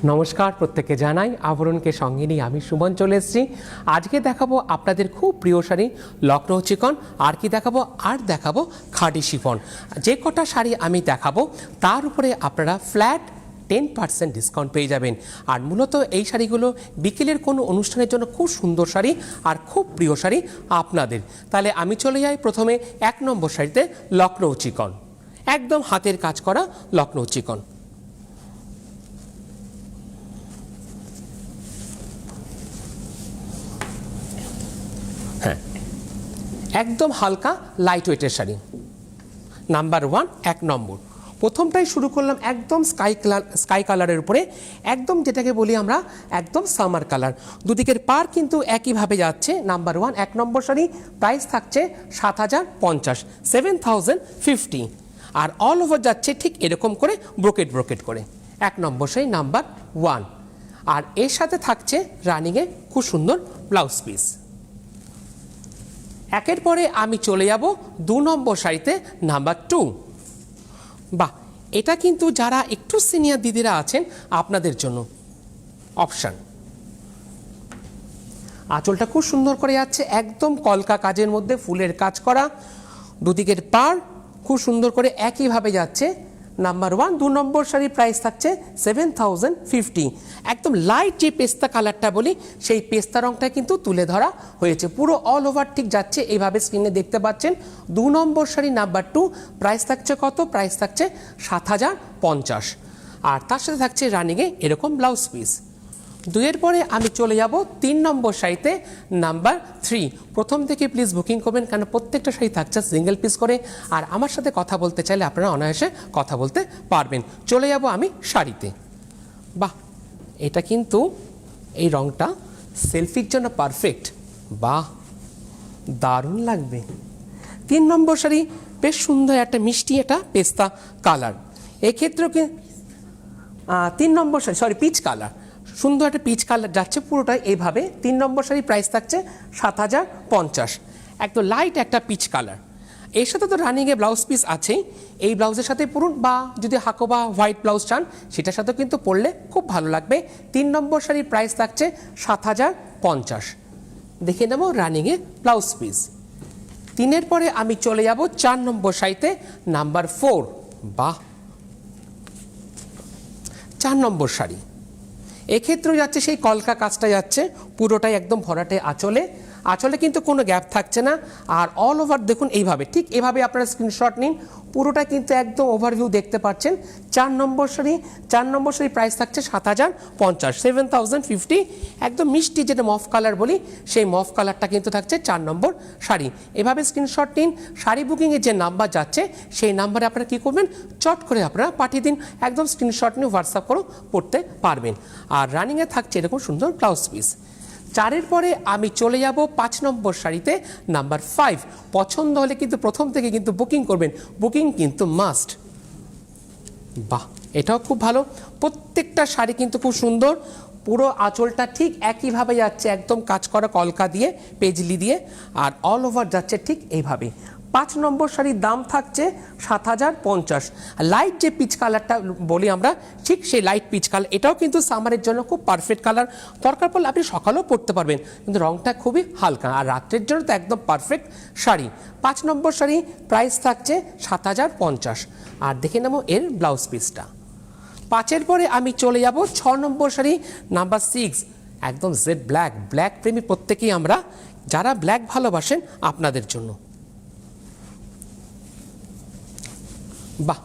নমস্কার, প্রত্যেককে জানাই আবরণকে সঙ্গে নিয়ে আমি সুমন চলে এসেছি। আজকে দেখাবো আপনাদের খুব প্রিয় শাড়ি লখনৌ চিকন। আর কি দেখাবো? আর দেখাবো খাদি শিফন। যে কটা শাড়ি আমি দেখাবো তার উপরে আপনারা ফ্ল্যাট 10% ডিসকাউন্ট পেয়ে যাবেন। আর মূলত এই শাড়িগুলো বিকেলের কোনো অনুষ্ঠানের জন্য খুব সুন্দর শাড়ি আর খুব প্রিয় শাড়ি আপনাদের। তাহলে আমি চলে যাই প্রথমে 1 নম্বর শাড়িতে, লখনৌ চিকন। একদম হাতের কাজ করা লখনৌ চিকন। হ্যাঁ, একদম হালকা লাইট ওয়েটের শাড়ি। নাম্বার 1, 1 নম্বর। প্রথমটাই শুরু করলাম একদম স্কাই কালারের উপরে, একদম যেটাকে বলি আমরা একদম সামার কালার। দুদিকের পার কিন্তু একইভাবে যাচ্ছে। নাম্বার 1, 1 নম্বর শাড়ি, প্রাইস থাকছে 7050, 7050। আর অল ওভার যাচ্ছে ঠিক এরকম করে ব্রোকেট করে। 1 নম্বর শাড়ি নাম্বার 1। আর এর সাথে থাকছে রানিংয়ে খুব সুন্দর ব্লাউজ পিস। একের পরে আমি চলে যাব 2 নম্বর শাড়িতে, নাম্বার 2। বাহ, এটা কিন্তু যারা একটু সিনিয়র দিদিরা আছেন আপনাদের জন্য অপশান। আঁচলটা খুব সুন্দর করে যাচ্ছে, একদম কলকা কাজের মধ্যে ফুলের কাজ করা। দুদিকের পাড় খুব সুন্দর করে একইভাবে যাচ্ছে। নাম্বার 1, 2 নম্বর শাড়ি, প্রাইস থাকছে 7050। একদম লাইট যে পেস্তা কালারটা বলি সেই পেস্তা রংটা কিন্তু তুলে ধরা হয়েছে, পুরো অল ওভার ঠিক যাচ্ছে। এইভাবে স্ক্রিনে দেখতে পাচ্ছেন। 2 নম্বর শাড়ি নাম্বার 2, প্রাইস থাকছে কত? প্রাইস থাকছে 7050। আর তার সাথে থাকছে রানিংয়ে এরকম ব্লাউজ পিস। 2 পরে আমি চলে যাব 3 নম্বর শাড়িতে, নাম্বার 3। প্রথম থেকে প্লিজ বুকিং করবেন, কারণ প্রত্যেকটা শাড়ি থাকছে সিঙ্গেল পিস করে। আর আমার সাথে কথা বলতে চাইলে আপনারা অনায়াসে কথা বলতে পারবেন। চলে যাব আমি শাড়িতে। বাহ, এটা কিন্তু এই রংটা সেলফির জন্য পারফেক্ট। বাহ, দারুণ লাগবে। 3 নম্বর শাড়ি বেশ সুন্দর একটা মিষ্টি একটা পেস্তা কালার। এক্ষেত্রেও কি 3 নম্বর শাড়ি, সরি, পিচ কালার। সুন্দর একটা পিচ কালার যাচ্ছে পুরোটাই এইভাবে। 3 নম্বর শাড়ি, প্রাইস থাকছে 7050। একদম লাইট একটা পিচ কালার। এর সাথে তো রানিংয়ে ব্লাউজ পিস আছেই। এই ব্লাউজের সাথে পরুন, বা যদি হাকো বা হোয়াইট ব্লাউজ চান সেটার সাথেও কিন্তু পরলে খুব ভালো লাগবে। 3 নম্বর শাড়ি, প্রাইস থাকছে 7050। দেখে নেব রানিংয়ে ব্লাউজ পিস। 3 পরে আমি চলে যাব 4 নম্বর শাড়িতে, নাম্বার 4। বাহ, 4 নম্বর শাড়ি। এক্ষেত্রেও যাচ্ছে সেই কলকা কাজটা যাচ্ছে পুরোটাই একদম ভরাটে আঁচলে কিন্তু কোনো গ্যাপ থাকছে না। আর অল ওভার দেখুন এইভাবে, ঠিক এভাবে আপনারা স্ক্রিনশট নিন। পুরোটা কিন্তু একদম ওভারভিউ দেখতে পাচ্ছেন। 4 নম্বর শাড়ি, 4 নম্বর শাড়ি, প্রাইস থাকছে 7050, 7050। একদম মিষ্টি যেটা মফ কালার বলি সেই মফ কালারটা কিন্তু থাকছে 4 নম্বর শাড়ি। এভাবে স্ক্রিনশট নিন। শাড়ি বুকিংয়ের যে নাম্বার যাচ্ছে সেই নাম্বারে আপনারা কী করবেন, চট করে আপনারা পাঠিয়ে দিন। একদম স্ক্রিনশট নিয়ে হোয়াটসঅ্যাপ করেও পড়তে পারবেন। আর রানিংয়ে থাকছে এরকম সুন্দর ব্লাউজ পিস। 4 পরে আমি চলে যাব 5 নম্বর শাড়িতে, নাম্বার 5। পছন্দ হলে কিন্তু প্রথম থেকে কিন্তু বুকিং করবেন, বুকিং কিন্তু মাস্ট। বাহ, এটাও খুব ভালো। প্রত্যেকটা শাড়ি কিন্তু খুব সুন্দর। পুরো আঁচলটা ঠিক একইভাবে যাচ্ছে, একদম কাজ করা কলকা দিয়ে, পেজলি দিয়ে। আর অল ওভার যাচ্ছে ঠিক এইভাবে। 5 নম্বর শাড়ির দাম থাকছে 7050। লাইট যে পিচ কালারটা বলি আমরা, ঠিক সেই লাইট পিচ কালার। এটাও কিন্তু সামারের জন্য খুব পারফেক্ট কালার। দরকার পড়লে আপনি সকালেও পরতে পারবেন, কিন্তু রংটা খুবই হালকা। আর রাত্রের জন্য তো একদম পারফেক্ট শাড়ি। 5 নম্বর শাড়ি, প্রাইস থাকছে 7050। আর দেখে নেব এর ব্লাউজ পিসটা। 5 পরে আমি চলে যাব 6 নম্বর শাড়ি, নাম্বার 6। একদম জেড ব্ল্যাক। ব্ল্যাক প্রেমী প্রত্যেকেই আমরা, যারা ব্ল্যাক ভালোবাসেন আপনাদের জন্য। বাহ,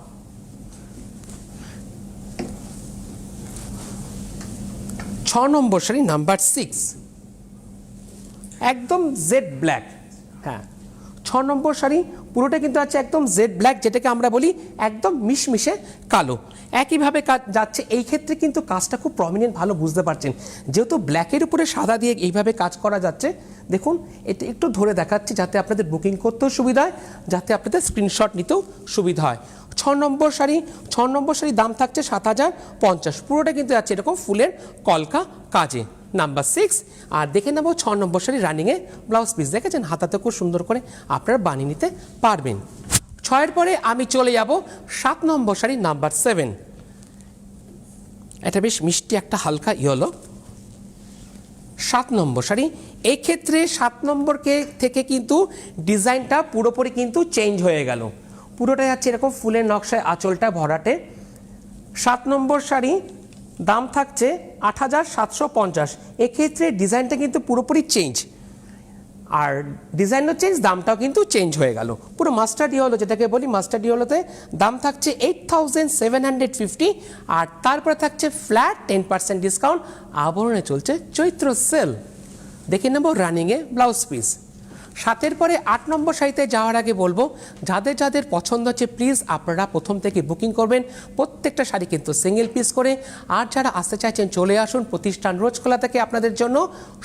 6 নম্বর শাড়ি, নাম্বার 6। একদম জেড ব্ল্যাক। হ্যাঁ, 6 নম্বর শাড়ি পুরোটা কিন্তু আছে একদম জেড ব্ল্যাক, যেটাকে আমরা বলি একদম মিশমিশে কালো। একইভাবে কাজ যাচ্ছে। এই ক্ষেত্রে কিন্তু কাজটা খুব প্রমিনেন্ট, ভালো বুঝতে পারছেন, যেহেতু ব্ল্যাকের উপরে সাদা দিয়ে এইভাবে কাজ করা যাচ্ছে। দেখুন, এটা একটু ধরে দেখাচ্ছি যাতে আপনাদের বুকিং করতেও সুবিধা হয়, যাতে আপনাদের স্ক্রিনশট নিতেও সুবিধা হয়। 6 নম্বর শাড়ি, 6 নম্বর শাড়ির দাম থাকছে 7050। পুরোটা কিন্তু যাচ্ছে এরকম ফুলের কলকা কাজে। নাম্বার 6। আর দেখে নেব 6 নম্বর শাড়ি রানিংয়ে ব্লাউজ পিস। দেখেছেন, হাতাতে খুব সুন্দর করে আপনারা বানিয়ে নিতে পারবেন। 6 পরে আমি চলে যাব 7 নম্বর শাড়ি, নাম্বার 7। এটা বেশ মিষ্টি একটা হালকা ইয়েলো। 7 নম্বর শাড়ি, এই ক্ষেত্রে 7 নম্বর থেকে কিন্তু ডিজাইনটা পুরোপুরি কিন্তু চেঞ্জ হয়ে গেল, পুরোটাই যাচ্ছে এরকম ফুলের নকশায় আঁচলটা ভরাটে। 7 নম্বর শাড়ি, দাম থাকছে 8,750। এক্ষেত্রে ডিজাইনটা কিন্তু পুরোপুরি চেঞ্জ, আর ডিজাইনও চেঞ্জ, দামটাও কিন্তু চেঞ্জ হয়ে গেল। পুরো মাস্টার্ড ইয়েলো যেটাকে বলি, মাস্টার্ড ইয়েলোতে দাম থাকছে 8,750, আর তারপরে থাকছে ফ্ল্যাট 10% ডিসকাউন্ট। আবরণে চলছে চৈত্র সেল। দেখে নেব রানিংয়ে ব্লাউজ পিস। 7-এর পরে 8 নম্বর শাড়িতে যাওয়ার আগে বলবো, যাদের যাদের পছন্দ হচ্ছে প্লিজ আপনারা প্রথম থেকে বুকিং করবেন। প্রত্যেকটা শাড়ি কিন্তু সিঙ্গেল পিস করে। আর যারা আসতে চাইছেন চলে আসুন, প্রতিষ্ঠান রোজ খোলা থাকে আপনাদের জন্য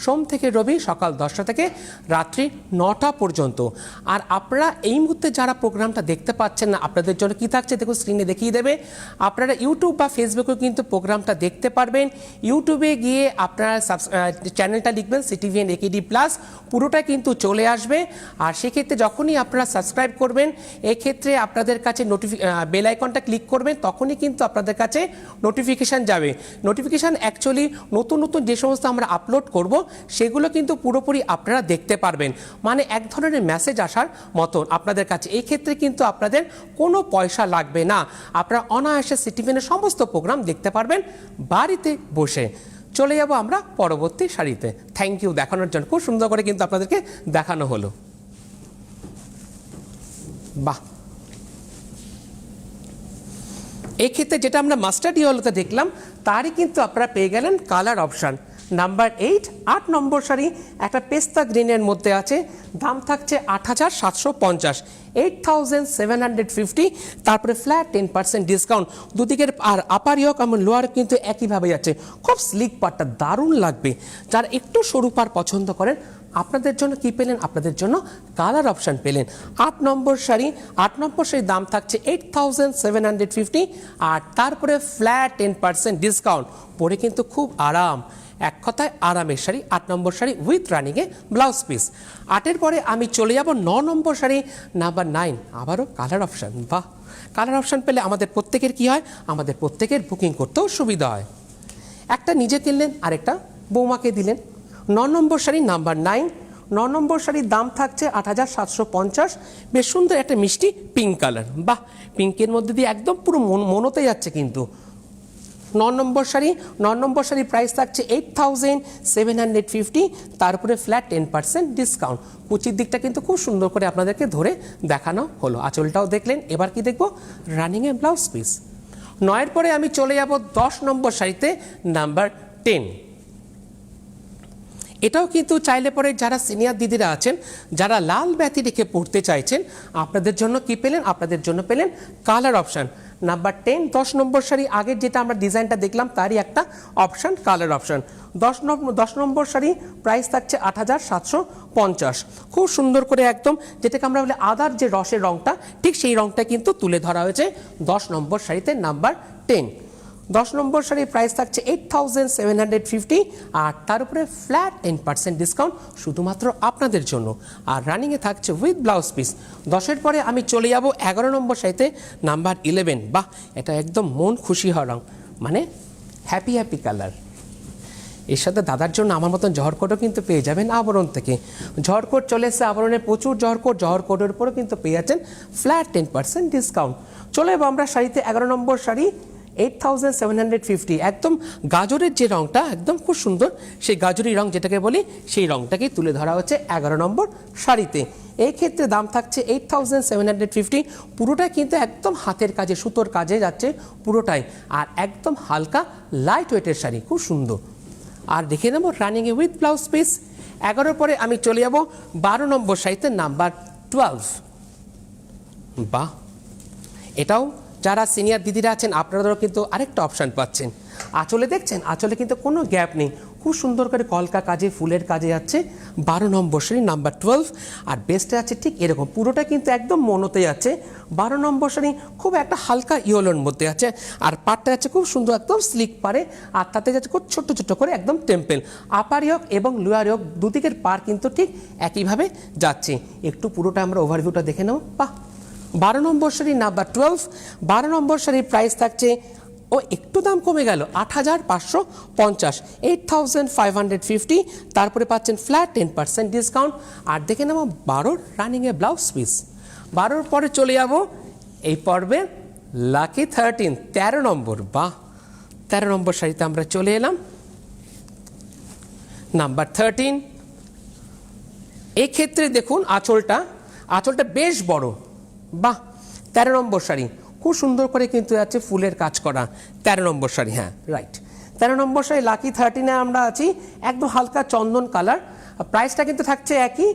সোম থেকে রবি সকাল 10টা থেকে রাত্রি 9টা পর্যন্ত। আর আপনারা এই মুহূর্তে যারা প্রোগ্রামটা দেখতে পাচ্ছেন না, আপনাদের জন্য কি থাকছে দেখুন, স্ক্রিনে দেখিয়ে দেবে। আপনারা ইউটিউব বা ফেসবুকেও কিন্তু প্রোগ্রামটা দেখতে পারবেন। ইউটিউবে গিয়ে আপনারা চ্যানেলটা লিখবেন সিটিভিএন একেডি প্লাস, পুরোটা কিন্তু চলে আসবে। আর সেক্ষেত্রে যখনই আপনারা সাবস্ক্রাইব করবেন, এক্ষেত্রে আপনাদের কাছে বেল আইকনটা ক্লিক করবেন, তখনই কিন্তু আপনাদের কাছে নোটিফিকেশান যাবে। নোটিফিকেশান অ্যাকচুয়ালি নতুন নতুন যে সমস্ত আমরা আপলোড করব সেগুলো কিন্তু পুরোপুরি আপনারা দেখতে পারবেন, মানে এক ধরনের মেসেজ আসার মতন আপনাদের কাছে। এই ক্ষেত্রে কিন্তু আপনাদের কোনো পয়সা লাগবে না, আপনারা অনায়াসে সিটিভিএনের সমস্ত প্রোগ্রাম দেখতে পারবেন বাড়িতে বসে। চলে যাব আমরা পরবর্তী শাড়িতে। থ্যাংক ইউ দেখানোর জন্য, খুব সুন্দর করে কিন্তু আপনাদেরকে দেখানো হলো। বাহ, এই ক্ষেত্রে যেটা আমরা মাস্টার্ড ইয়েলোতে দেখলাম তারই কিন্তু আপনারা পেয়ে গেলেন কালার অপশান। নাম্বার 8, 8 নম্বর শাড়ি, একটা পেস্তা গ্রিনের মধ্যে আছে, দাম থাকছে 8,750, 8,750, তারপরে ফ্ল্যাট 10% ডিসকাউন্ট দুদিকের। আর আপার ইয়ক এবং লোয়ার কিন্তু একইভাবে যাচ্ছে, খুব স্লিক পাটটা দারুণ লাগবে। যারা একটু সরু পার পছন্দ করেন আপনাদের জন্য কি পেলেন, আপনাদের জন্য কালার অপশান পেলেন। 8 নম্বর শাড়ি, 8 নম্বর শাড়ির দাম থাকছে 8,750, আর তারপরে ফ্ল্যাট 10% ডিসকাউন্ট। পরে কিন্তু খুব আরাম, এক কথায় আরামের শাড়ি। 8 নম্বর শাড়ি উইথ রানিংয়ে ব্লাউজ পিস। 8-এর পরে আমি চলে যাব 9 নম্বর শাড়ি, নাম্বার 9, আবারও কালার অপশান। বাহ, কালার অপশান পেলে আমাদের প্রত্যেকের কি হয়, আমাদের প্রত্যেকের বুকিং করতেও সুবিধা হয়। একটা নিজে কিনলেন, আরেকটা বৌমাকে দিলেন। 9 নম্বর শাড়ি, নাম্বার 9, 9 নম্বর শাড়ির দাম থাকছে 8,750। বেশ সুন্দর একটা মিষ্টি পিঙ্ক কালার। বাহ, পিঙ্কের মধ্যে দিয়ে একদম পুরো মনোতে যাচ্ছে কিন্তু। 9 নম্বর শাড়ি, 9 নম্বর শাড়ির প্রাইস থাকছে 8,750, তারপরে ফ্ল্যাট 10% ডিসকাউন্ট। কুচির দিকটা কিন্তু খুব সুন্দর করে আপনাদেরকে ধরে দেখানো হলো, আঁচলটাও দেখলেন। এবার কি দেখবো, রানিংয়ে ব্লাউজ পিস। 9-এর পরে আমি চলে যাব 10 নম্বর শাড়িতে, নাম্বার 10। এটাও কিন্তু চাইলে পরে যারা সিনিয়র দিদিরা আছেন, যারা লাল ব্যাতি রেখে পড়তে চাইছেন, আপনাদের জন্য কি পেলেন, আপনাদের জন্য পেলেন কালার অপশান। নাম্বার 10, 10 নম্বর শাড়ি, আগের যেটা আমরা ডিজাইনটা দেখলাম তারই একটা অপশান, কালার অপশান। 10 নম্বর শাড়ি, প্রাইস থাকছে 8,750। খুব সুন্দর করে একদম যেটাকে আমরা বলি আদার যে রসের রঙটা, ঠিক সেই রঙটা কিন্তু তুলে ধরা হয়েছে 10 নম্বর শাড়িতে, নাম্বার 10। 10 নম্বর শাড়ির প্রাইস থাকছে 8,750, আর তার উপরে ফ্ল্যাট 10% ডিসকাউন্ট শুধুমাত্র আপনাদের জন্য। আর রানিংয়ে থাকছে উইথ ব্লাউজ পিস। 10-এর পরে আমি চলে যাব 11 নম্বর শাড়িতে, নাম্বার 11। বাহ, এটা একদম মন খুশি হওয়া রঙ, মানে হ্যাপি হ্যাপি কালার। এর সাথে দাদার জন্য আমার মতন জহরকোটও কিন্তু পেয়ে যাবেন আবরণ থেকে। জহরকোট চলে এসে আবরণে প্রচুর জহরকোটের উপরও কিন্তু পেয়ে যাচ্ছেন ফ্ল্যাট 10% ডিসকাউন্ট। চলে যাবো আমরা শাড়িতে। 11 নম্বর শাড়ি, 8,750, একদম গাজরের যে রঙটা একদম খুব সুন্দর, সেই গাজরি রঙ যেটাকে বলি, সেই রঙটাকেই তুলে ধরা হচ্ছে 11 নম্বর শাড়িতে। এই ক্ষেত্রে দাম থাকছে 8,750, পুরোটা কিন্তু একদম হাতের কাজে, সুতোর কাজে যাচ্ছে পুরোটাই, আর একদম হালকা লাইট ওয়েটের শাড়ি, খুব সুন্দর। আর দেখে নেব রানিংয়ে উইথ ব্লাউজ পিস। 11 পরে আমি চলে যাব 12 নম্বর শাড়িতে, নাম্বার 12। বাহ, এটাও যারা সিনিয়র দিদিরা আছেন আপনারাও কিন্তু আরেকটা অপশান পাচ্ছেন। আঁচলে দেখছেন, আঁচলে কিন্তু কোনো গ্যাপ নেই, খুব সুন্দর করে কলকা কাজে, ফুলের কাজে যাচ্ছে 12 নম্বর শাড়ি, নাম্বার 12। আর বেস্টে আছে ঠিক এরকম, পুরোটা কিন্তু একদম মনোতে যাচ্ছে। 12 নম্বর শাড়ি খুব একটা হালকা ইয়েলোর মধ্যে আছে, আর পাড়টা যাচ্ছে খুব সুন্দর একদম স্লিক পারে, আর তাতে যাচ্ছে খুব ছোট্ট ছোট্ট করে একদম টেম্পেল। আপার ইয়ক এবং লোয়ার ইয়ক দুদিকের পার কিন্তু ঠিক একইভাবে যাচ্ছে। একটু পুরোটা আমরা ওভারভিউটা দেখে নেব। বাহ, 12 নম্বর শাড়ি, নাম্বার 12। 12 নম্বর শাড়ির প্রাইস থাকছে ও একটু দাম কমে গেল 8,550, 8,550। তারপরে পাচ্ছেন ফ্ল্যাট 10% ডিসকাউন্ট। আর দেখে নেব 12 রানিংয়ে ব্লাউজ পিস। 12 পরে চলে যাব এই পর্বে লাকি 13, 13 নম্বর। বাহ, 13 নম্বর শাড়িতে আমরা চলে এলাম। নাম্বার 13, এক্ষেত্রে দেখুন আঁচলটা বেশ বড়। বাহ, 13 নম্বর শাড়ি খুব সুন্দর করে কিন্তু যাচ্ছে ফুলের কাজ করা 13 নম্বর শাড়ি। হ্যাঁ রাইট, 13 নম্বর শাড়ি লাকি 13-এ আমরা আছি। একদম হালকা চন্দন কালার। প্রাইসটা কিন্তু থাকছে একই,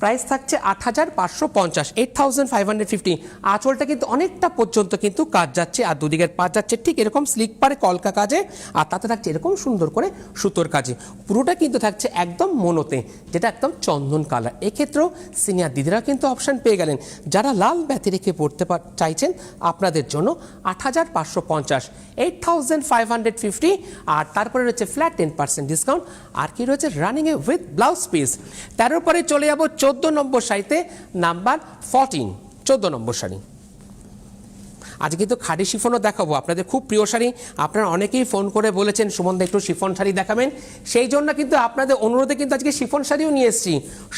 প্রাইস থাকছে 8,550, 8,550। আঁচলটা কিন্তু অনেকটা পর্যন্ত কিন্তু কাজ যাচ্ছে, আর দুদিকের পাঁচ যাচ্ছে ঠিক এরকম স্লিক পারে কলকা কাজে, আর তাতে থাকছে এরকম সুন্দর করে সুতোর কাজে। পুরোটা কিন্তু থাকছে একদম মনোতে, যেটা একদম চন্দন কালার। এক্ষেত্রেও সিনিয়র দিদিরা কিন্তু অপশান পেয়ে গেলেন। যারা লাল ব্যাতি রেখে পড়তে চাইছেন আপনাদের জন্য 8,550, 8,550। আর তারপরে রয়েছে ফ্ল্যাট 10% ডিসকাউন্ট। আর কি রয়েছে রানিংয়ে উইথ ব্লাউজ পিস। 13 পরে চলে যাব 14 নম্বর শাড়িতে, নাম্বার 14, 14 নম্বর শাড়ি। আজকে কিন্তু খাদি শিফনও দেখাবো, আপনাদের খুব প্রিয় শাড়ি। আপনারা অনেকেই ফোন করে বলেছেন সুমনদা একটু শিফন শাড়ি দেখাবেন, সেই জন্য কিন্তু আপনাদের অনুরোধে কিন্তু আজকে শিফন শাড়িও নিয়ে এসেছি।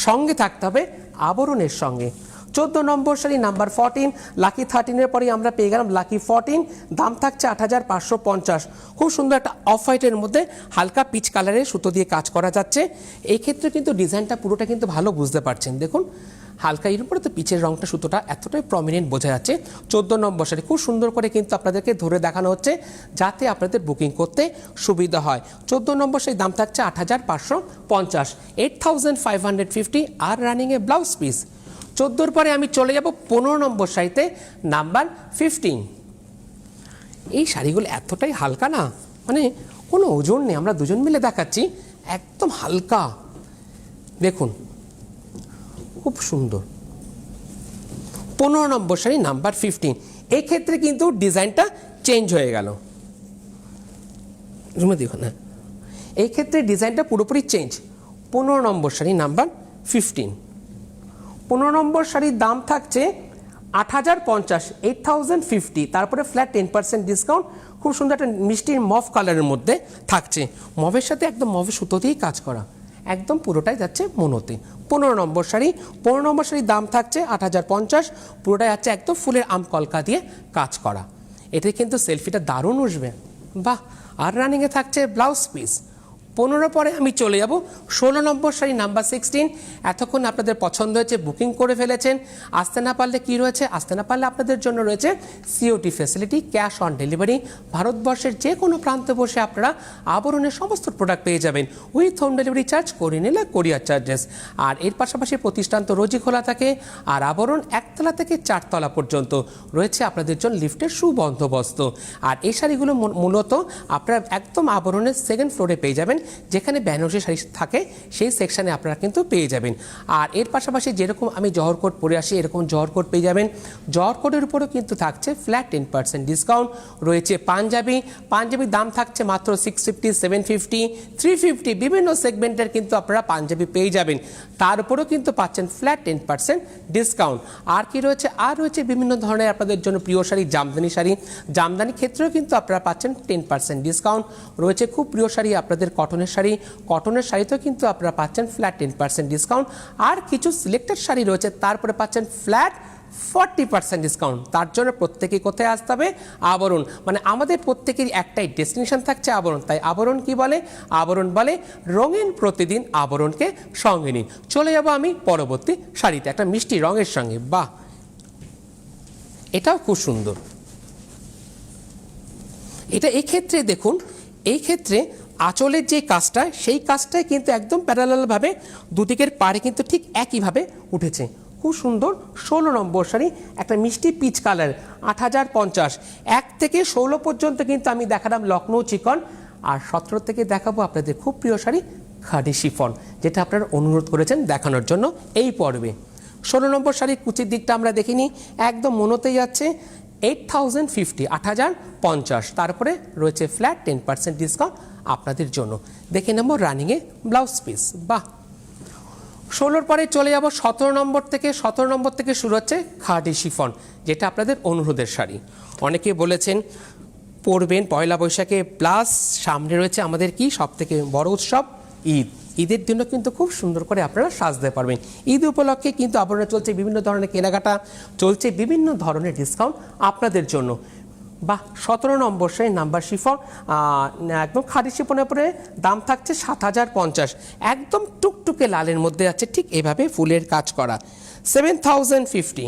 সঙ্গে থাকতে হবে আবরণের সঙ্গে। 14 নম্বর শাড়ি নাম্বার 14, লাকি 13-এর পরেই আমরা পেয়ে গেলাম লাকি 14। দাম থাকছে 8,550। খুব সুন্দর একটা অফ হোয়াইটের মধ্যে হালকা পিচ কালারের সুতো দিয়ে কাজ করা যাচ্ছে। এই ক্ষেত্রে কিন্তু ডিজাইনটা পুরোটা কিন্তু ভালো বুঝতে পারছেন। দেখুন হালকা এর উপরে তো পিচের রংটা সুতোটা এতটাই প্রমিনেন্ট বোঝা যাচ্ছে। 14 নম্বর শাড়ি খুব সুন্দর করে কিন্তু আপনাদেরকে ধরে দেখানো হচ্ছে, যাতে আপনাদের বুকিং করতে সুবিধা হয়। 14 নম্বর শাড়ির দাম থাকছে 8,550, 8,550। আর রানিংয়ে ব্লাউজ পিস। 14-র পরে আমি চলে যাব 15 নম্বর শাড়িতে, নাম্বার 15। এই শাড়িগুলো এতটাই হালকা না, মানে কোনো ওজন নেই। আমরা দুজন মিলে দেখাচ্ছি, একদম হালকা। দেখুন খুব সুন্দর। 15 নম্বর শাড়ি নাম্বার 15। এই ক্ষেত্রে কিন্তু ডিজাইনটা চেঞ্জ হয়ে গেল। দেখুন না, এই ক্ষেত্রে ডিজাইনটা পুরোপুরি চেঞ্জ। 15 নম্বর শাড়ি নাম্বার 15। 15 নম্বর শাড়ির দাম থাকছে 8,050, 8,050। তারপরে ফ্ল্যাট 10% ডিসকাউন্ট। খুব সুন্দর একটা মিষ্টির মভ কালারের মধ্যে থাকছে, মভের সাথে একদম মভের সুতো দিয়েই কাজ করা, একদম পুরোটাই যাচ্ছে মনোতে। 15 নম্বর শাড়ি। 15 নম্বর শাড়ির দাম থাকছে 8,050। পুরোটাই যাচ্ছে একদম ফুলের আমকলকা দিয়ে কাজ করা। এতে কিন্তু সেলফিটা দারুণ উঠবে। বাহ। আর রানিংয়ে থাকছে ব্লাউজ পিস। 15 পরে আমি চলে যাব 16 নম্বর শাড়ি নাম্বার 16। এতক্ষণ আপনাদের পছন্দ হয়েছে, বুকিং করে ফেলেছেন। আসতে না পারলে কি রয়েছে, আসতে না পারলে আপনাদের জন্য রয়েছে COT facility, cash on delivery. ভারতবর্ষের যে কোনো প্রান্তে বসে আপনারা আবরণের সমস্ত প্রোডাক্ট পেয়ে যাবেন উইথ হোম ডেলিভারি চার্জ, করে নিলে কোরিয়ার চার্জেস। আর এর পাশাপাশি প্রতিষ্ঠান তো রোজই খোলা থাকে। আর আবরণ 1তলা থেকে 4তলা পর্যন্ত রয়েছে আপনাদের জন্য লিফটের সুবন্দোবস্ত। আর এই শাড়িগুলো মূলত আপনারা একদম আবরণের সেকেন্ড ফ্লোরে পেয়ে যাবেন, যেখানে বেনারসি শাড়ি থাকে সেই সেকশনে আপনারা কিন্তু পেয়ে যাবেন। আর এর পাশাপাশি যেরকম আমি জহর কোট পরে আসি, এরকম জহর কোট পেয়ে যাবেন। জহর কোটের উপরেও কিন্তু থাকছে ফ্ল্যাট 10% ডিসকাউন্ট। রয়েছে পাঞ্জাবির দাম থাকছে মাত্র 650, 750, 350। বিভিন্ন সেগমেন্টের কিন্তু আপনারা পাঞ্জাবি পেয়ে যাবেন। তার উপরেও কিন্তু পাচ্ছেন ফ্ল্যাট 10% ডিসকাউন্ট। আর কি রয়েছে, আর রয়েছে বিভিন্ন ধরনের আপনাদের জন্য প্রিয় শাড়ি, জামদানি শাড়ি। জামদানি ক্ষেত্রেও কিন্তু আপনারা পাচ্ছেন 10% ডিসকাউন্ট। রয়েছে খুব প্রিয় শাড়ি আপনাদের কটনের শাড়ি, কটনের শাড়িতেও কিন্তু আপনারা পাচ্ছেন ফ্ল্যাট 10% ডিসকাউন্ট। আর কিছু সিলেক্টেড শাড়ি রয়েছে, তারপরে পাচ্ছেন ফ্ল্যাট 40% ডিসকাউন্ট। তার জন্য প্রত্যেকেই কোথায় আসতে হবে, আবরণ। মানে আমাদের প্রত্যেকেরই একটাই ডেস্টিনেশন থাকছে আবরণ। তাই আবরণ কি বলে, আবরণ বলে রঙিন প্রতিদিন আবরণকে সঙ্গে নিন। চলে যাব আমি পরবর্তী শাড়িতে, একটা মিষ্টি রঙের সঙ্গে। বাহ, এটাও খুব সুন্দর। এটা এই ক্ষেত্রে দেখুন, এই ক্ষেত্রে আঁচলের যে কাজটা, সেই কাজটাই কিন্তু একদম প্যারালালভাবে দুদিকের পাড়ে কিন্তু ঠিক একইভাবে উঠেছে। খুব সুন্দর। 16 নম্বর শাড়ি, একটা মিষ্টি পিচ কালার, 8,050। 1 থেকে 16 পর্যন্ত কিন্তু আমি দেখালাম লখনৌ চিকন। আর 17 থেকে দেখাবো আপনাদের খুব প্রিয় শাড়ি খাদি শিফন, যেটা আপনারা অনুরোধ করেছেন দেখানোর জন্য এই পর্বে। 16 নম্বর শাড়ির কুচির দিকটা আমরা দেখিনি, একদম মনোতে যাচ্ছে 8,050, 8,050। তারপরে রয়েছে ফ্ল্যাট 10% ডিসকাউন্ট আপনাদের জন্য। দেখে নেব রানিংয়ে ব্লাউজ পিস। বাহ। 16 পরে চলে যাব 17 নম্বর থেকে। 17 নম্বর থেকে শুরু হচ্ছে খাদি শিফন, যেটা আপনাদের অনুরোধের শাড়ি। অনেকে বলেছেন পরবেন পয়লা বৈশাখে, প্লাস সামনে রয়েছে আমাদের কি সবথেকে বড় উৎসব ঈদ। ঈদের জন্য কিন্তু খুব সুন্দর করে আপনারা সাজতে পারবেন। ঈদ উপলক্ষে কিন্তু আবরণে চলছে বিভিন্ন ধরনের কেনাকাটা, চলছে বিভিন্ন ধরনের ডিসকাউন্ট আপনাদের জন্য। বাহ, 17 নম্বর সেই নাম্বার শিফন, একদম খাদি শিফনের পরে দাম থাকছে 7050, একদম টুকটুকে লালের মধ্যে আছে ঠিক এভাবে ফুলের কাজ করা 7050,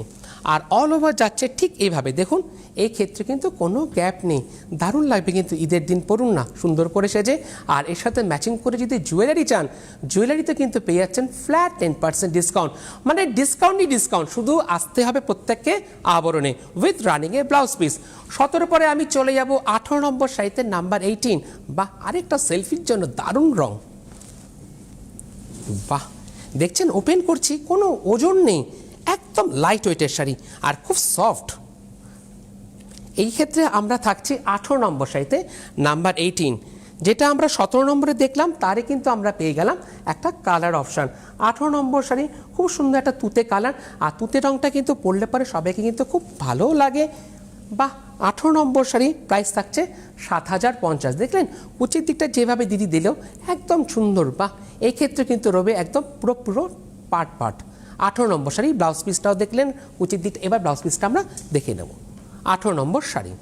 আর অল ওভার যাচ্ছে ঠিক এইভাবে। দেখুন এই ক্ষেত্রে কিন্তু কোনো গ্যাপ নেই, দারুণ লাগবে কিন্তু ঈদের দিন পরুন না সুন্দর করে সেজে। আর এর সাথে ম্যাচিং করে যদি জুয়েলারি চান, জুয়েলারিতে কিন্তু পেয়ে যাচ্ছেন ফ্ল্যাট 10% ডিসকাউন্ট, মানে ডিসকাউন্টই ডিসকাউন্ট, শুধু আসতে হবে প্রত্যেককে আবরণে উইথ রানিংয়ে ব্লাউজ পিস। 17 পরে আমি চলে যাব 18 নম্বর শাড়িতে নাম্বার 18। বাহ, আরেকটা সেলফির জন্য দারুণ রং। বাহ, দেখছেন ওপেন করছি, কোনো ওজন নেই, একদম লাইট ওয়েটের শাড়ি আর খুব সফট। এই ক্ষেত্রে আমরা থাকছি 18 নম্বর শাড়িতে নাম্বার 18, যেটা আমরা 17 নম্বরে দেখলাম তারে কিন্তু আমরা পেয়ে গেলাম একটা কালার অপশান। 18 নম্বর শাড়ি খুব সুন্দর একটা তুতে কালার, আর তুতে রঙটা কিন্তু পরলে পরে সবাইকে কিন্তু খুব ভালো লাগে। বাহ, 18 নম্বর শাড়ি প্রাইস থাকছে 7050। দেখলেন কুচির দিকটা যেভাবে দিদি দিল একদম সুন্দর। বাহ, এই ক্ষেত্রে কিন্তু রবে একদম পুরো পার্ট 18 নম্বর শাড়ি। ব্লাউজ পিসটাও দেখলেন কুচির দিকটা, এবার ব্লাউজ পিসটা আমরা দেখে নেব। 18 নম্বর শাড়ি।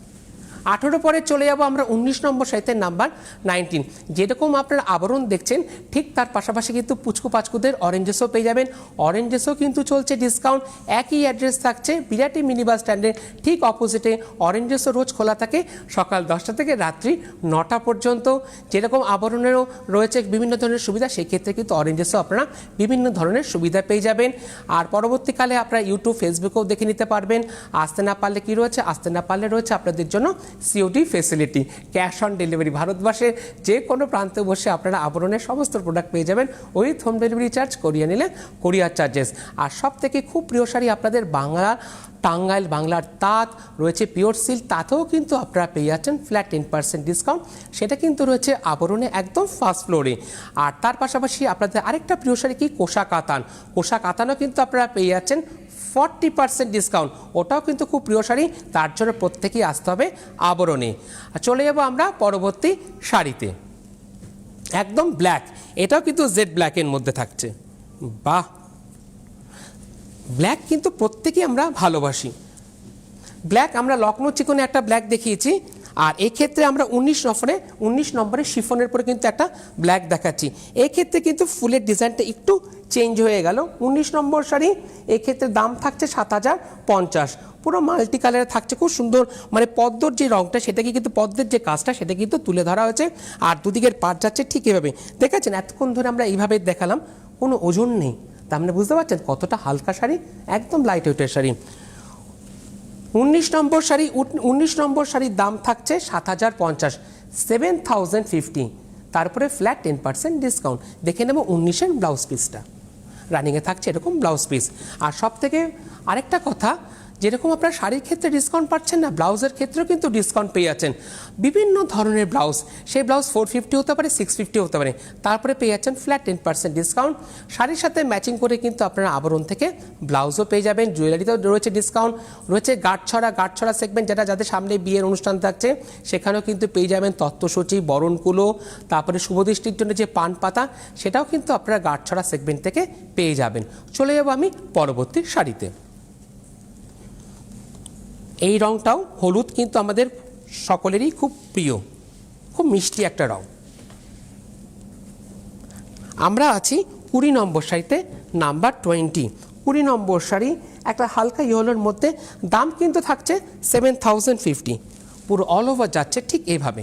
18 পরে চলে যাব আমরা 19 নম্বর শাড়িতে নাম্বার 19। যেরকম আপনারা আবরণ দেখছেন ঠিক তার পাশাপাশি কিন্তু পুচকু পাচকুদের অরেঞ্জেসও পেয়ে যাবেন। অরেঞ্জেসও কিন্তু চলছে ডিসকাউন্ট, একই অ্যাড্রেস থাকছে বিরাটি মিনি বাস স্ট্যান্ডের ঠিক অপোজিটে। অরেঞ্জেসও রোজ খোলা থাকে সকাল 10টা থেকে রাত্রি 9টা পর্যন্ত। যেরকম আবরণেরও রয়েছে বিভিন্ন ধরনের সুবিধা, সেই ক্ষেত্রে কিন্তু অরেঞ্জেসও আপনারা বিভিন্ন ধরনের সুবিধা পেয়ে যাবেন। আর পরবর্তীকালে আপনারা ইউটিউব ফেসবুকেও দেখে নিতে পারবেন। আসতে না পারলে কি রয়েছে, আসতে না পারলে রয়েছে আপনাদের জন্য COD facility, cash on delivery. ভারতবর্ষের যে কোনো প্রান্তে বসে আপনারা আবরণের সমস্ত প্রোডাক্ট পেয়ে যাবেন উইথ হোম ডেলিভারি চার্জ, করিয়ে নিলে কোরিয়ার চার্জেস। আর সব থেকে খুব প্রিয় শাড়ি আপনাদের বাংলা টাঙ্গাইল, বাংলার তাঁত রয়েছে পিওর সিল্ক, তাতেও কিন্তু আপনারা পেয়ে যাচ্ছেন ফ্ল্যাট 10% ডিসকাউন্ট। সেটা কিন্তু রয়েছে আবরণে একদম ফার্স্ট ফ্লোরে। আর তার পাশাপাশি আপনাদের আরেকটা প্রিয় শাড়ি কি কোষা কাতান, কোষা কাতানও কিন্তু আপনারা পেয়ে যাচ্ছেন 40% ডিসকাউন্ট, ওটাও কিন্তু খুব প্রিয় শাড়ি, তার জন্য প্রত্যেকেই আসতে হবে আবরণে। চলে যাব আমরা পরবর্তী শাড়িতে, একদম ব্ল্যাক, এটাও কিন্তু জেড ব্ল্যাকের মধ্যে থাকছে। বাহ, ব্ল্যাক কিন্তু প্রত্যেকেই আমরা ভালোবাসি। ব্ল্যাক আমরা লখনৌ চিকনে একটা ব্ল্যাক দেখিয়েছি, আর এক্ষেত্রে আমরা 19 নম্বরে শিফনের পরে কিন্তু একটা ব্ল্যাক দেখাচ্ছি। এক্ষেত্রে কিন্তু ফুলের ডিজাইনটা একটু চেঞ্জ হয়ে গেল। 19 নম্বর শাড়ি, এক্ষেত্রে দাম থাকছে 7050, পুরো মাল্টি কালারে থাকছে, খুব সুন্দর, মানে পদ্মর যে রঙটা সেটাকে কিন্তু পদ্মের যে কাজটা সেটা কিন্তু তুলে ধরা হয়েছে। আর দুদিকের পাট যাচ্ছে ঠিক এভাবে, দেখাচ্ছেন এতক্ষণ ধরে আমরা এইভাবে দেখালাম, কোনো ওজন নেই, তার মানে বুঝতে পারছেন কতটা হালকা শাড়ি, একদম লাইট ওয়েটের শাড়ি। 19 নম্বর শাড়ির দাম থাকছে 7050, 7050, তারপরে ফ্ল্যাট 10% ডিসকাউন্ট। দেখে নেব 19-এর ব্লাউজ পিসটা, রানিংয়ে থাকছে এরকম ব্লাউজ পিস। আর সব থেকে আরেকটা কথা, যেরকম আপনারা শাড়ির ক্ষেত্রে ডিসকাউন্ট পাচ্ছেন না, ব্লাউজের ক্ষেত্রেও কিন্তু ডিসকাউন্ট পেয়ে যাচ্ছেন। বিভিন্ন ধরনের ব্লাউজ, সেই ব্লাউজ 450 হতে পারে, 650 হতে পারে, তারপরে পেয়ে যাচ্ছেন ফ্ল্যাট 10% ডিসকাউন্ট। শাড়ির সাথে ম্যাচিং করে কিন্তু আপনারা আবরণ থেকে ব্লাউজও পেয়ে যাবেন। জুয়েলারিতেও রয়েছে ডিসকাউন্ট, রয়েছে গাঁটছড়া সেগমেন্ট, যেটা যাদের সামনে বিয়ের অনুষ্ঠান থাকছে সেখানেও কিন্তু পেয়ে যাবেন তত্ত্বসূচি, বরণকুলো, তারপরে শুভদৃষ্টির জন্য যে পান পাতা, সেটাও কিন্তু আপনারা গাঁটছড়া সেগমেন্ট থেকে পেয়ে যাবেন। চলে যাবো আমি পরবর্তী শাড়িতে। এই রঙটাও হলুদ কিন্তু আমাদের সকলেরই খুব প্রিয়, খুব মিষ্টি একটা রং। আমরা আছি 20 নম্বর শাড়িতে নাম্বার 20। 20 নম্বর শাড়ি একটা হালকা ইয়েলোর মধ্যে, দাম কিন্তু থাকছে 7050, পুরো অল ওভার যাচ্ছে ঠিক এইভাবে।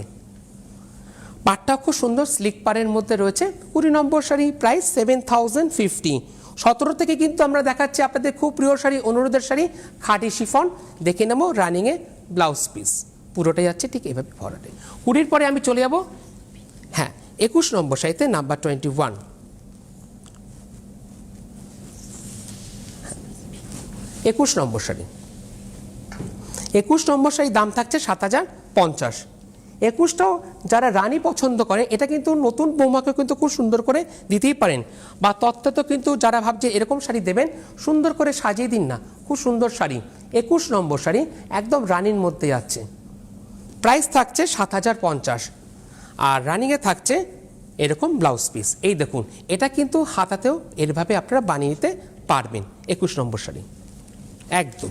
পাটটাও খুব সুন্দর স্লিক পাড়ের মধ্যে রয়েছে। 20 নম্বর শাড়ি প্রাইস 7050। 17 থেকে কিন্তু আমরা দেখাচ্ছি আপনাদের খুব প্রিয় শাড়ি, অনুরোধের শাড়ি, খাঁটি শিফন। দেখে নেব রানিংয়ে ব্লাউজ পিস, পুরোটাই যাচ্ছে ঠিক এভাবে ভরাটে। 20 পরে আমি চলে যাব 21 নম্বর শাড়িতে নাম্বার 21। 21 নম্বর শাড়ি, 21 নম্বর শাড়ি দাম থাকছে 7050। 21টাও যারা রানী পছন্দ করে, এটা কিন্তু নতুন বৌমাকে কিন্তু খুব সুন্দর করে দিতেই পারেন, বা তত্ত্ব কিন্তু যারা ভাবছে এরকম শাড়ি দেবেন, সুন্দর করে সাজিয়ে দিন না, খুব সুন্দর শাড়ি। 21 নম্বর শাড়ি একদম রানীর মধ্যে যাচ্ছে, প্রাইস থাকছে 7,050, আর রানিংয়ে থাকছে এরকম ব্লাউজ পিস। এই দেখুন, এটা কিন্তু হাতাতেও এরভাবে আপনারা বানিয়ে নিতে পারবেন। 21 নম্বর শাড়ি একদম।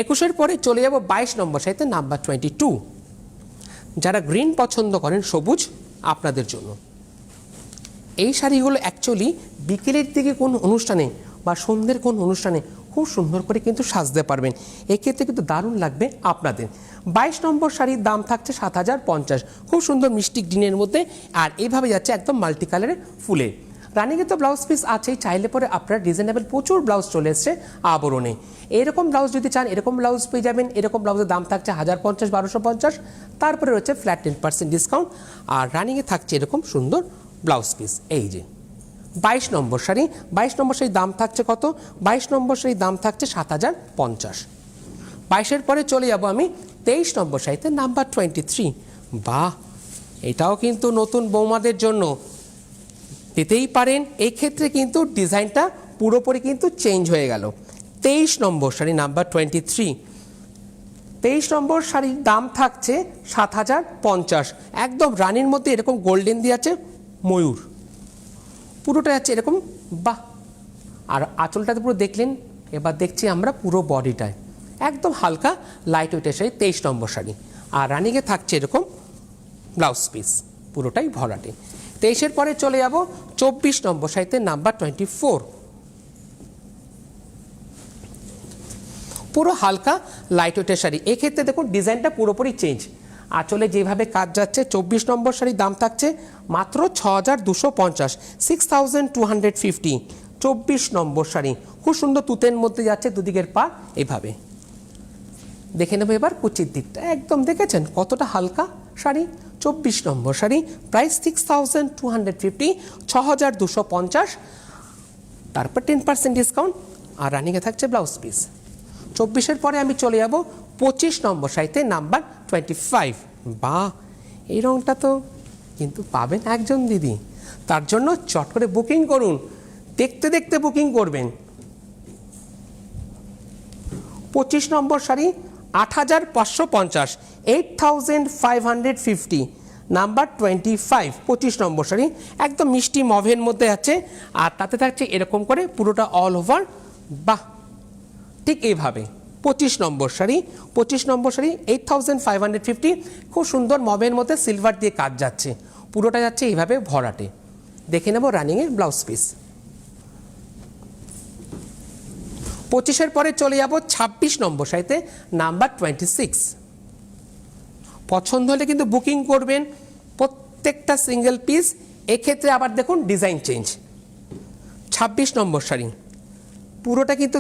21-এর পরে চলে যাব 22 নম্বর শাড়িতে, নাম্বার 22। যারা গ্রিন পছন্দ করেন, সবুজ, আপনাদের জন্য এই শাড়িগুলো অ্যাকচুয়ালি বিকেলের দিকে কোন অনুষ্ঠানে বা সন্ধ্যের কোন অনুষ্ঠানে খুব সুন্দর করে কিন্তু সাজতে পারবেন। এক্ষেত্রে কিন্তু দারুণ লাগবে আপনাদের। 22 নম্বর শাড়ির দাম থাকছে 7,050, খুব সুন্দর মিষ্টি গ্রিনের মধ্যে, আর এইভাবে যাচ্ছে একদম মাল্টি কালারের ফুলের। রানিংয়ে তো ব্লাউজ পিস আছেই, চাইলে পরে আপনারা ডিজাইনেবল প্রচুর ব্লাউজ চলে এসছে আবরণে। এরকম ব্লাউজ যদি চান, এরকম ব্লাউজ পেয়ে যাবেন। এরকম ব্লাউজের দাম থাকছে 1,050, 1,250, তারপরে রয়েছে ফ্ল্যাট 10% ডিসকাউন্ট, আর রানিংয়ে থাকছে এরকম সুন্দর ব্লাউজ পিস। এই যে 22 নম্বর শাড়ি, 22 নম্বর শাড়ির দাম থাকছে কত? 22 নম্বর শাড়ির দাম থাকছে 7,050। 22-এর পরে চলে যাব আমি 23 নম্বর শাড়িতে, নাম্বার 23। বাহ, এটাও কিন্তু নতুন বৌমাদের জন্য দিতেই পারেন। এই ক্ষেত্রে কিন্তু ডিজাইনটা পুরোপুরি কিন্তু চেঞ্জ হয়ে গেল। 23 নম্বর শাড়ি, নাম্বার 23। 23 নম্বর শাড়ির দাম থাকছে 7,050। একদম রানির মধ্যে এরকম গোল্ডেন দিয়ে আছে ময়ূর, পুরোটা আছে এরকম। বাহ, আর আঁচলটাতে পুরো দেখলেন। এবার দেখছি আমরা পুরো বডিটায় একদম হালকা লাইট ওয়েটের শাড়ি, 23 নম্বর শাড়ি, আর রানিংয়ে থাকছে এরকম ব্লাউজ পিস, পুরোটাই ভরাটে। 23-এর পরে চলে যাব 24 নম্বর শাড়িতে, নাম্বার 24। পুরো হালকা লাইট ওয়েটের শাড়ি। এক্ষেত্রে দেখুন ডিজাইনটা পুরোপুরি চেঞ্জ। আঁচলে যেভাবে কাজ যাচ্ছে, 24 নম্বর শাড়ির দাম থাকছে মাত্র 6,250, 6,250। 24 নম্বর শাড়ি খুব সুন্দর তুতের মধ্যে যাচ্ছে, দুদিকের পা এভাবে। দেখে নেবো এবার কুচির দিকটা, একদম দেখেছেন কতটা হালকা শাড়ি। 24 নম্বর শাড়ি, প্রাইস 6,250, 6,250, তারপর 10% ডিসকাউন্ট, আর রানিংয়ে থাকছে ব্লাউজ পিস। 24-এর পরে আমি চলে যাব 25 নম্বর শাড়িতে, নাম্বার 25। বাহ, এই রঙটা তো কিন্তু পাবেন একজন দিদি, তার জন্য চট করে বুকিং করুন, দেখতে দেখতে বুকিং করবেন। 25 নম্বর শাড়ি 8,550, 8,550, নাম্বার 25। 25 নম্বর শাড়ি একদম মিষ্টি মভের মধ্যে আছে, আর তাতে থাকছে এরকম করে পুরোটা অল ওভার। বাহ, ঠিক এইভাবে 25 নম্বর শাড়ি। 25 নম্বর শাড়ি 8,550, খুব সুন্দর মভের মধ্যে সিলভার দিয়ে কাজ যাচ্ছে, পুরোটা যাচ্ছে এইভাবে ভরাটে। দেখে নেব রানিংয়ের ব্লাউজ পিস। 25-এর পরে চলে যাব 26 নম্বর শাড়িতে, নাম্বার 26। পছন্দ হলে কিন্তু বুকিং করবেন প্রত্যেকটা সিঙ্গেল পিস। এক্ষেত্রে আবার দেখুন ডিজাইন চেঞ্জ। 26 নম্বর শাড়ি পুরোটা কিন্তু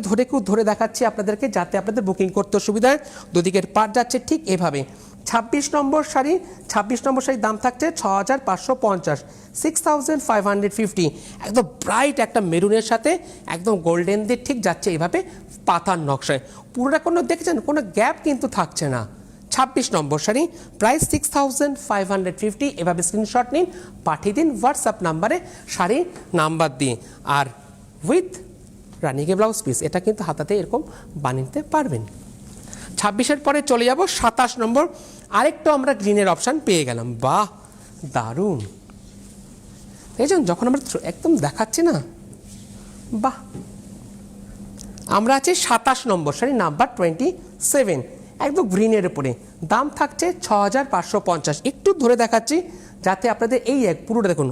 ধরে দেখাচ্ছি আপনাদেরকে, যাতে আপনাদের বুকিং করতে সুবিধা হয়। দুদিকের পাট যাচ্ছে ঠিক এভাবে। 26 নম্বর শাড়ি, 26 নম্বর শাড়ির দাম থাকছে 6,550, 6,550। একদম ব্রাইট একটা মেরুনের সাথে একদম গোল্ডেন দিয়ে ঠিক যাচ্ছে এইভাবে পাতার নকশায়, পুরোটা কোনো দেখেছেন কোনো গ্যাপ কিন্তু থাকছে না। 26 নম্বর শাড়ি, প্রাইস 6,550। এভাবে স্ক্রিনশট নিন, পাঠিয়ে দিন হোয়াটসঅ্যাপ নাম্বারে শাড়ির নাম্বার দিয়ে, আর উইথ রানিংয়ে ব্লাউজ পিস। এটা কিন্তু হাতাতে এরকম বানিয়ে নিতে পারবেন। 26-এর পরে চলে যাব 27 নম্বর। আরেকটা আমরা গ্রিনের অপশান পেয়ে গেলাম। বাহ, দারুণ। এই জন্য যখন আমরা একদম দেখাচ্ছি না, বাহ। আমরা আছি 27 নম্বর শাড়ি, নাম্বার 27, একদম গ্রিনের উপরে। দাম থাকছে 6,550। একটু ধরে দেখাচ্ছি যাতে আপনাদের এই পুরোটা দেখুন,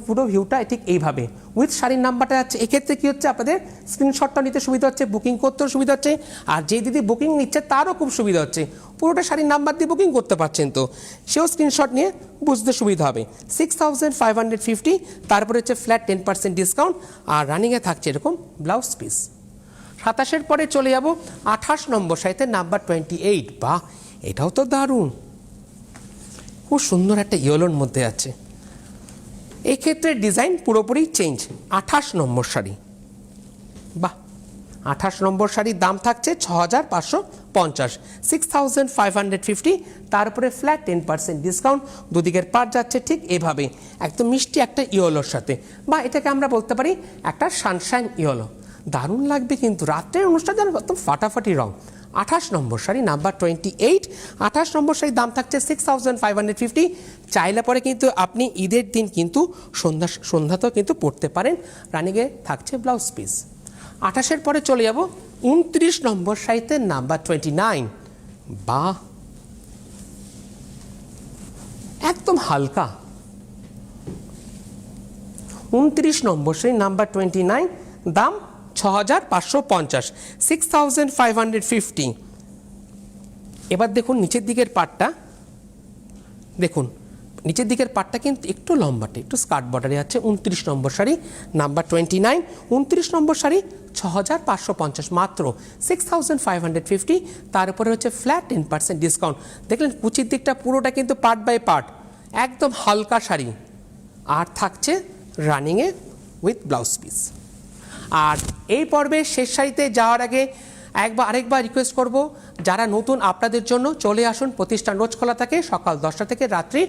পুরো ভিউটা ঠিক এইভাবে উইথ শাড়ির নাম্বারটা আছে। এক্ষেত্রে কী হচ্ছে, আপনাদের স্ক্রিনশটটা নিতে সুবিধা হচ্ছে, বুকিং করতেও সুবিধা হচ্ছে, আর যে দিদি বুকিং নিচ্ছে তারও খুব সুবিধা হচ্ছে। পুরোটা শাড়ির নাম্বার দিয়ে বুকিং করতে পারছেন, তো সেও স্ক্রিনশট নিয়ে বুঝতে সুবিধা হবে। 6,550, তারপরে হচ্ছে ফ্ল্যাট 10% ডিসকাউন্ট, আর রানিংয়ে থাকছে এরকম ব্লাউজ পিস। 27-এর পরে চলে যাব 28 নম্বর শাড়িতে, নাম্বার 28। বাহ, এটাও তো দারুণ, খুব সুন্দর একটা ইয়েলোর মধ্যে আছে। এই ক্ষেত্রে ডিজাইন পুরোপুরি চেঞ্জ। 28 নম্বর শাড়ি, বাহ। 28 নম্বর শাড়ির দাম থাকছে 6,550, 6,550, তারপরে ফ্ল্যাট 10% ডিসকাউন্ট। দুদিকের পাট যাচ্ছে ঠিক এভাবে একদম মিষ্টি একটা ইয়েলোর সাথে, বা এটাকে আমরা বলতে পারি একটা সানশাইন ইয়েলো। দারুণ লাগবে কিন্তু রাত্রের অনুষ্ঠান যেন একদম ফাটাফাটি রং। 28 নম্বর শাড়ি নাম্বার 28। 28 নম্বর শাড়ির দাম থাকছে 6550। চাইলে পরে কিন্তু আপনি ঈদের দিন কিন্তু সন্ধ্যাতেও কিন্তু পরতে পারেন। রানিংয়ে থাকছে ব্লাউজ পিস। 28-এর পরে চলে যাব 29 নম্বর শাড়িতে নাম্বার 29। বাহ, একদম হালকা। 29 নম্বর শাড়ি নাম্বার 29, দাম 6550, 6550। এবার দেখুন নিচের দিকের পাটটা, দেখুন নিচের দিকের পাটটা কিন্তু একটু লম্বাটে, একটু স্কার্ট বর্ডারে আছে। 29 নম্বর শাড়ি নাম্বার 29। 29 নম্বর শাড়ি 6550, মাত্র 6550। তার উপরে হচ্ছে ফ্ল্যাট 10% ডিসকাউন্ট। দেখলেন কুচির দিকটা পুরোটা কিন্তু পার্ট বাই পার্ট, একদম হালকা শাড়ি, আর থাকছে রানিংয়ে উইথ ব্লাউজ পিস। আর এই পর্বের শেষ শাড়িতে যাওয়ার আগে আরেকবার রিকোয়েস্ট করব, যারা নতুন আপনাদের জন্য চলে আসুন। প্রতিষ্ঠান রোজ খোলা থাকে সকাল 10টা থেকে রাত্রি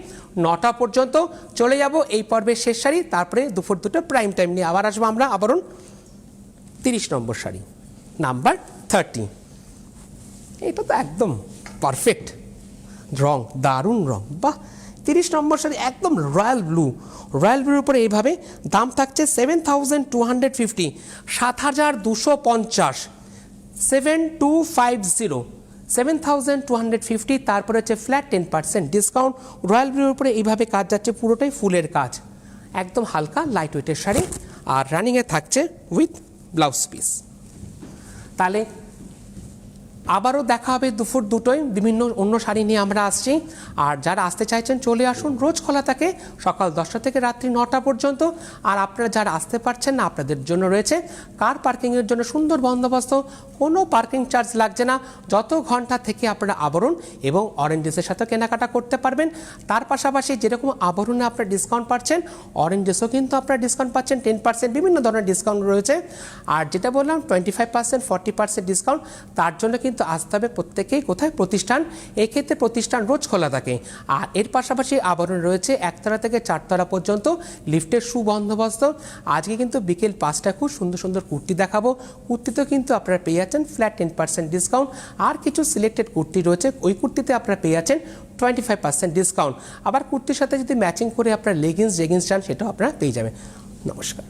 9টা পর্যন্ত। চলে যাব এই পর্বের শেষ শাড়ি, তারপরে দুপুর 2টা প্রাইম টাইম নিয়ে আবার আসবো আমরা আবারও। 30 নম্বর শাড়ি নাম্বার 30। এটা তো একদম পারফেক্ট রং, দারুণ রং, বাহ। 30 নম্বর শাড়ি একদম রয়্যাল ব্লু, রয়্যাল ব্লুর উপরে এইভাবে দাম থাকছে 7250, 7250, 7250, 7250। তারপরে হচ্ছে ফ্ল্যাট 10% ডিসকাউন্ট। রয়্যাল ব্লুর উপরে এইভাবে কাজ যাচ্ছে, পুরোটাই ফুলের কাজ, একদম হালকা লাইট ওয়েটের শাড়ি, আর রানিংয়ে থাকছে উইথ ব্লাউজ পিস। তাহলে আবারও দেখা হবে দুপুর 2টোয়, বিভিন্ন অন্য শাড়ি নিয়ে আমরা আসছি। আর যারা আসতে চাইছেন চলে আসুন, রোজ খোলা থাকে সকাল 10টা থেকে রাত্রি 9টা পর্যন্ত। আর আপনারা যারা আসতে পারছেন না, আপনাদের জন্য রয়েছে কার পার্কিংয়ের জন্য সুন্দর বন্দোবস্ত, কোনো পার্কিং চার্জ লাগছে না। যত ঘন্টা থেকে আপনারা আবরণ এবং অরেঞ্জেসের সাথে কেনাকাটা করতে পারবেন। তার পাশাপাশি যেরকম আবরণে আপনারা ডিসকাউন্ট পাচ্ছেন, অরেঞ্জেসও কিন্তু আপনারা ডিসকাউন্ট পাচ্ছেন 10%, বিভিন্ন ধরনের ডিসকাউন্ট রয়েছে। আর যেটা বললাম 25%, 40% ডিসকাউন্ট, তার জন্য কিন্তু আসতে হবে প্রত্যেকেই। কোথায়? প্রতিষ্ঠান। এক্ষেত্রে প্রতিষ্ঠান রোজ খোলা থাকে। আর এর পাশাপাশি আবরণ রয়েছে 1তলা থেকে 4তলা পর্যন্ত, লিফটের সুবন্দোবস্ত। আজকে কিন্তু বিকেল 5টায় খুব সুন্দর সুন্দর কুর্তি দেখাবো। কুর্তিতেও কিন্তু আপনারা পেয়ে যাচ্ছেন ফ্ল্যাট 10% ডিসকাউন্ট। আর কিছু সিলেক্টেড কুর্তি রয়েছে, ওই কুর্তিতে আপনারা পেয়ে যাচ্ছেন 25% ডিসকাউন্ট। আবার কুর্তির সাথে যদি ম্যাচিং করে আপনারা লেগিংস চান, সেটাও আপনারা পেয়ে যাবেন। নমস্কার।